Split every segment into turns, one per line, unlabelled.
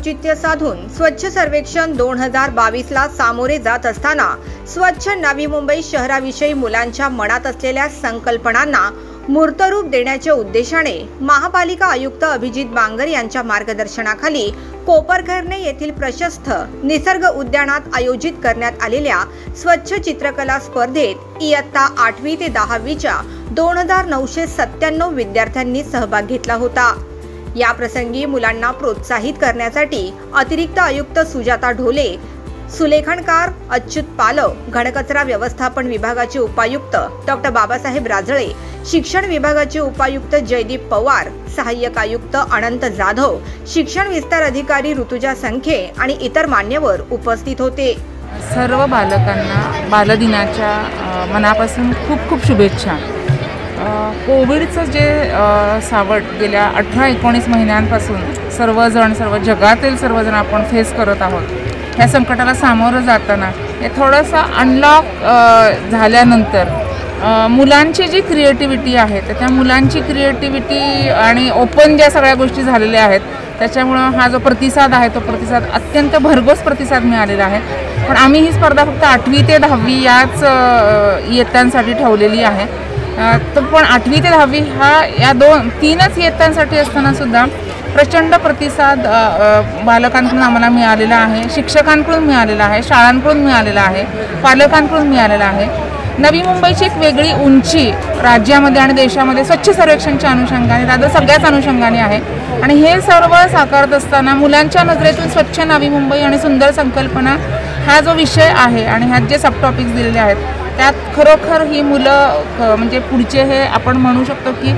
औचित्य साधून स्वच्छ सर्वेक्षण 2022ला सामोरे जात असताना स्वच्छ नवी मुंबई शहराविषयी मुलांच्या मनात असलेल्या संकल्पनांना मूर्तरूप देण्याच्या उद्देशाने महापालिका आयुक्त अभिजित बांगर यांच्या मार्गदर्शनाखाली कोपरखैरणे येथील प्रशस्त निसर्ग उद्यानात आयोजित करण्यात आलेल्या स्वच्छ चित्रकला स्पर्धेत इयत्ता 8वी ते 10वीच्या 2997 विद्यार्थ्यांनी सहभाग घेतला होता। या प्रसंगी मुलांना प्रोत्साहित करण्यासाठी अतिरिक्त आयुक्त सुजाता ढोले, सुलेखनकार अच्युत पालव, घनकचरा व्यवस्थापन विभागाचे उपायुक्त डॉक्टर बाबासाहेब राजळे, शिक्षण विभागाचे उपायुक्त जयदीप पवार, सहाय्यक आयुक्त अनंत जाधव, शिक्षण विस्तार अधिकारी ऋतुजा संखे आणि इतर मान्यवर उपस्थित होते।
सर्व बालकांना बालदिनाच्या मनापासून खूप खूप शुभेच्छा। कोविडचं जे सावट गेल्या 18-19 महिन्यांपासून सर्व जगातील सर्वजण आपण फेस करत आहोत, ह्या संकटाला सामोरं जाताना हे थोडंसं अनलॉक झाल्यानंतर मुलांची जी क्रिएटिव्हिटी आहे तर त्या मुलांची क्रिएटिव्हिटी आणि ओपन ज्या सगळ्या गोष्टी झालेल्या आहेत त्याच्यामुळं हा जो प्रतिसाद आहे तो प्रतिसाद अत्यंत भरघोस प्रतिसाद मिळालेला आहे। पण आम्ही ही स्पर्धा फक्त 8वी ते 10वी याच इयत्तांसाठी ठेवलेली आहे। तर पण 8वी ते 10वी या तीनच इयत्तांसाठी असताना सुद्धा प्रचंड प्रतिसाद बालकांकडून आम्हाला मिळालेला आहे, शिक्षकांकडून मिळालेला आहे, शाळांकडून मिळालेला आहे, पालकांकडून मिळालेला आहे। नवी मुंबईची एक वेगळी उंची राज्यामध्ये आणि देशामध्ये स्वच्छ सर्वेक्षणच्या अनुषंगाने दादा सगळ्याच अनुषंगाने आहे आणि हे सर्व साकारत असताना मुलांच्या नजरेतून स्वच्छ नवी मुंबई आणि सुंदर संकल्पना हा जो विषय आहे आणि ह्यात जे सब टॉपिक्स दिलेले आहेत त्यात खरोखर ही मुलं म्हणजे पुढचे हे आपण म्हणू शकतो की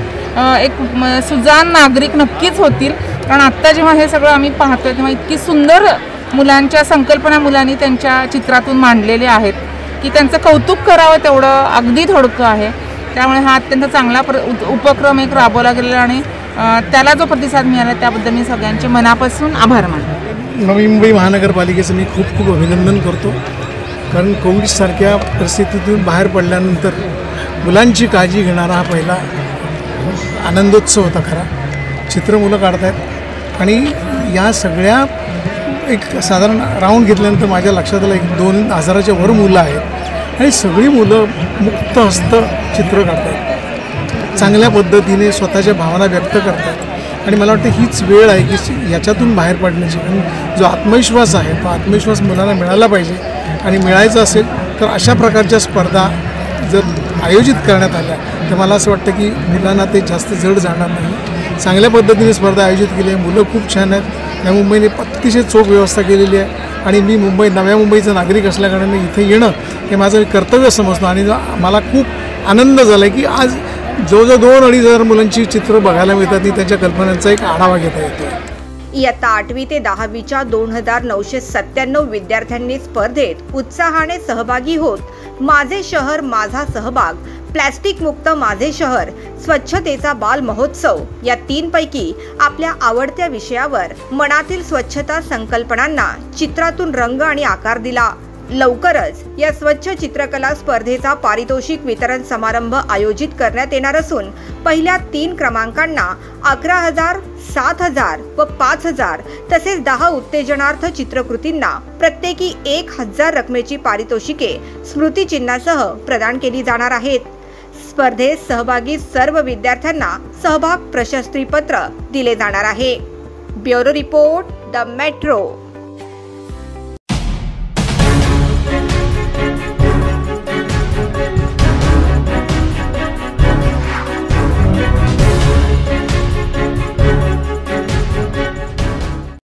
एक सुजाण नागरिक नक्कीच होतील। कारण आत्ता जेव्हा हे सगळं आम्ही पाहतोय तेव्हा इतकी सुंदर मुलांच्या संकल्पना मुलांनी त्यांच्या चित्रातून मांडलेल्या आहेत की त्यांचं कौतुक करावं तेवढं अगदी थोडकं आहे। त्यामुळे हा अत्यंत चांगला उपक्रम एक राबवला गेलेला आणि त्याला जो प्रतिसाद मिळाला त्याबद्दल मी सगळ्यांचे मनापासून आभार मानतो।
नवी मुंबई महानगरपालिकेचं मी खूप खूप अभिनंदन करतो, कारण कोविडसारख्या परिस्थितीतून बाहेर पडल्यानंतर मुलांची काळजी घेणारा हा पहिला आनंदोत्सव होता। खरा चित्र मुलं काढत आहेत आणि या सगळ्या एक साधारण राऊंड घेतल्यानंतर माझ्या लक्षात आलं 1-2 वर मुलं आहेत आणि सगळी मुलं मुक्त हस्त चित्र काढत आहेत, चांगल्या पद्धतीने स्वतःच्या भावना व्यक्त करत आहेत आणि मला वाटतं हीच वेळ आहे की याच्यातूून बाहेर पडण्याची। आणि जो आत्मविश्वास आहे तो आत्मविश्वास मुलांना मिळाला पाहिजे आणि मिळायचं असेल तर अशा प्रकारच्या स्पर्धा जर आयोजित करण्यात आल्या तर मला असं वाटतं की मुलांना ते जास्त जड जाणार नाही। चांगल्या पद्धतीने स्पर्धा आयोजित केली आहे, मुलं खूप छान आहेत। या मुंबईने अतिशय चोख व्यवस्था केलेली आहे आणि मी नव्या मुंबईचा नागरिक असल्याकारणाने इथे येणं हे माझं कर्तव्य समजतो आणि मला खूप आनंद झाला की आज जवळजवळ 2-2.5 हजार मुलांची चित्र बघायला मिळतात आणि त्यांच्या कल्पनांचा एक आढावा घेता येतो।
इयत्ता 8वी ते 10वीच्या 2997 विद्यार्थ्यांनी स्पर्धेत उत्साहाने सहभागी होत माझे शहर माझा सहभाग, प्लॅस्टिक मुक्त माझे शहर, स्वच्छतेचा बाल महोत्सव या 3 पैकी आपल्या आवडत्या विषयावर मनातील स्वच्छता संकल्पनांना चित्रातून रंग आणि आकार दिला। लवकरच या स्वच्छ चित्रकला स्पर्धेचा पारितोषिक वितरण समारंभ आयोजित करण्यात येणार असून पहिल्या 3 क्रमांकांना 11,000, 7,000 व 5,000 तसेच 10 उत्तेजनार्थ चित्रकृतींना प्रत्येकी 1,000 रकमेची पारितोषिके स्मृतिचिन्हासह प्रदान केली जाणार आहेत। स्पर्धेत सहभागी सर्व विद्यार्थ्यांना सहभाग प्रशस्तीपत्र दिले जाणार आहे। Bureau report, the metro.